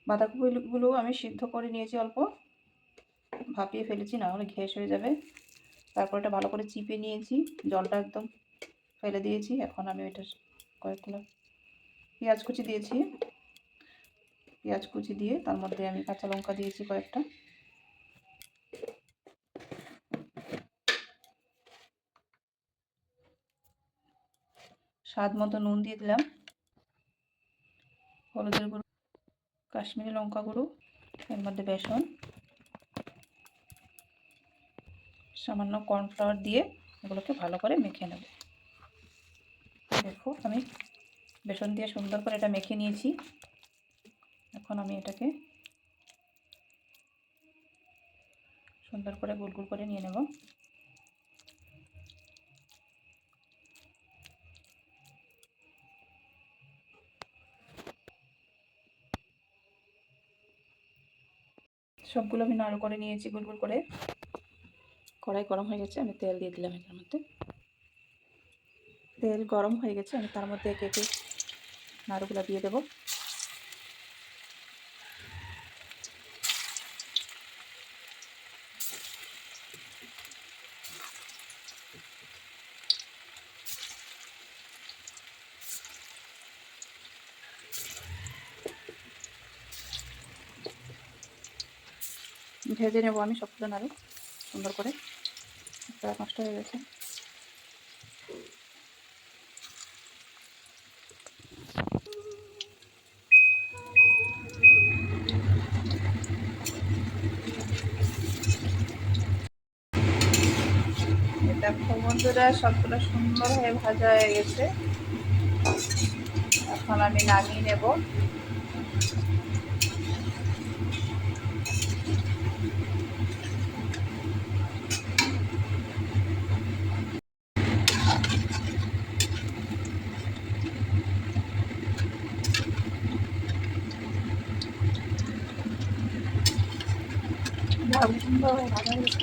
বাঁধাকপিগুলো আমি সিদ্ধ করে নিয়েছি, অল্প ভাপিয়ে ফেলেছি, না হলে ঘ্যাস হয়ে যাবে। তারপর এটা ভালো করে চিপে নিয়েছি, জলটা একদম ফেলে দিয়েছি। এখন আমি এটা কয়েকগুলো পেঁয়াজ কুচি দিয়েছি, পেঁয়াজ কুচি দিয়ে তার মধ্যে আমি কাঁচা লঙ্কা দিয়েছি কয়েকটা, স্বাদ মতো নুন দিয়ে দিলাম, হলুদের গুঁড়ো, কাশ্মীরি লঙ্কা গুঁড়ো, এর মধ্যে বেসন, সামান্য কর্নফ্লাওয়ার দিয়ে এগুলোকে ভালো করে মেখে নেব। দেখো আমি বেসন দিয়ে সুন্দর করে এটা মেখে নিয়েছি। এখন আমি এটাকে সুন্দর করে গোল গোল করে নিয়ে নেব। সবগুলো আমি নাড়ু করে নিয়েছি গোল গোল করে। কড়াই গরম হয়ে গেছে, আমি তেল দিয়ে দিলাম এটার মধ্যে। তেল গরম হয়ে গেছে, আমি তার মধ্যে একে একে নাড়ুগুলো দিয়ে দেবো। ভেজে নেব আমি সবগুলো নাড়ু সুন্দর করে। একটা নষ্ট হয়ে গেছে। দেখো বন্ধুরা, সবগুলো সুন্দরভাবে ভাজা হয়ে গেছে। এখন আমি নামিয়ে নেব। সুন্দরভাবে ভাজা হয়ে গেছে।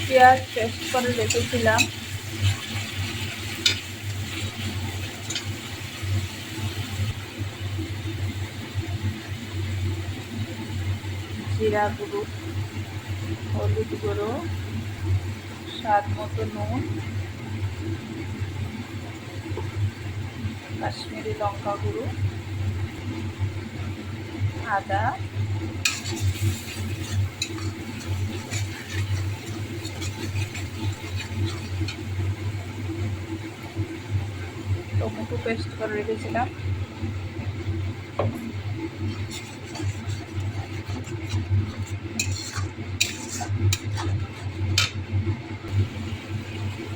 পেঁয়াজ পেস্ট করে রেখেছিলাম, জিরা গুঁড়ো, হলুদ গুঁড়ো, স্বাদ মতো নুন, কাশ্মীরি লঙ্কা গুঁড়ো, আদা, টমেটো পেস্ট করে রেখেছিলাম,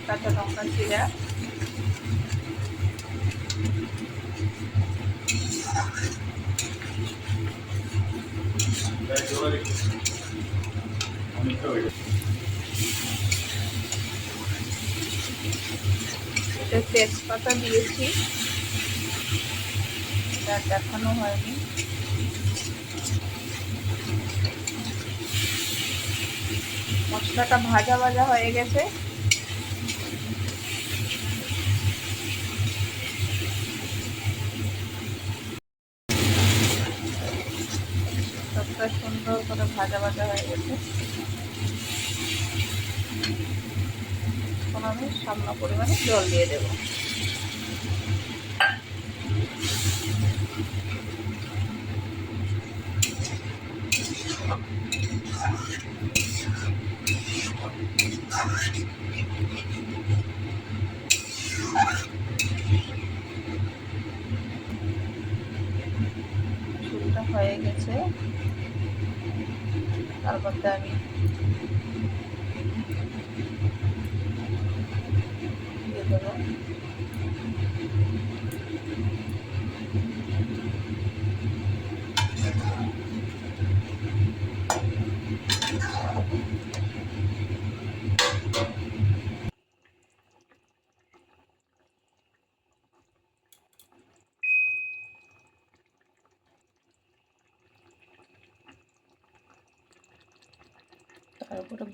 কাঁচা লঙ্কা জিরা, তেজপাতা দিয়েছি, এটা দেখানো হয়নি। মশলাটা ভাজা ভাজা হয়ে গেছে। সবটা সুন্দর করে ভাজা ভাজা হয়ে গেছে। এখন আমি সামান্য পরিমাণে জল দিয়ে দেবো। ঝোলটা হয়ে গেছে, তার মধ্যে আমি দিয়ে দেবো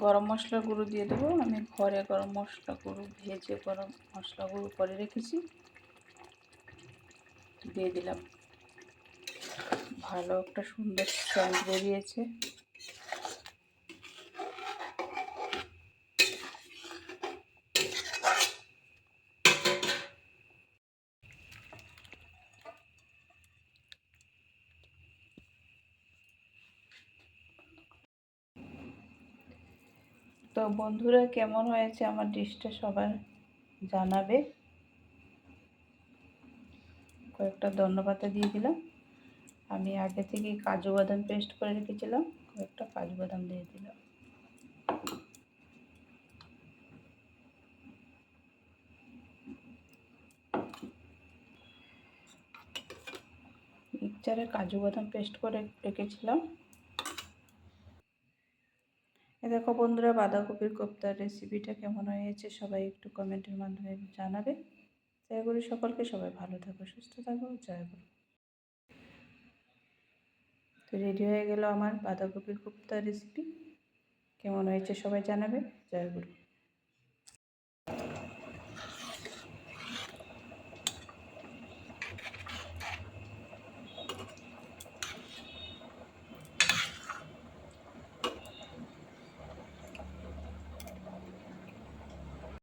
গরম মশলা গুঁড়ো দিয়ে দেবো। আমি ঘরে গরম মশলা গুঁড়ো ভেজে গরম মশলা গুঁড়ো করে রেখেছি, দিয়ে দিলাম। ভালো একটা সুন্দর সেন্ট বেরিয়েছে। তো বন্ধুরা, কেমন হয়েছে আমার ডিশটা সবার জানাবে। কয়েকটা ধন্যবাদ দিয়ে দিলাম। আমি আগে থেকে কাজু বাদাম পেস্ট করে রেখেছিলাম, কয়েকটা কাজু বাদাম দিয়ে দিলাম। মিক্সচারে কাজু বাদাম পেস্ট করে রেখেছিলাম। এ দেখো বন্ধুরা, বাঁধাকপির কোপ্তার রেসিপিটা কেমন হয়েছে সবাই একটু কমেন্টের মাধ্যমে জানাবে। জয় গুরু সকলকে, সবাই ভালো থাকো, সুস্থ থাকো, জয় গুরু। তো রেডি হয়ে গেল আমার বাঁধাকপির কোপ্তা রেসিপি। কেমন হয়েছে সবাই জানাবে। জয় গুরু।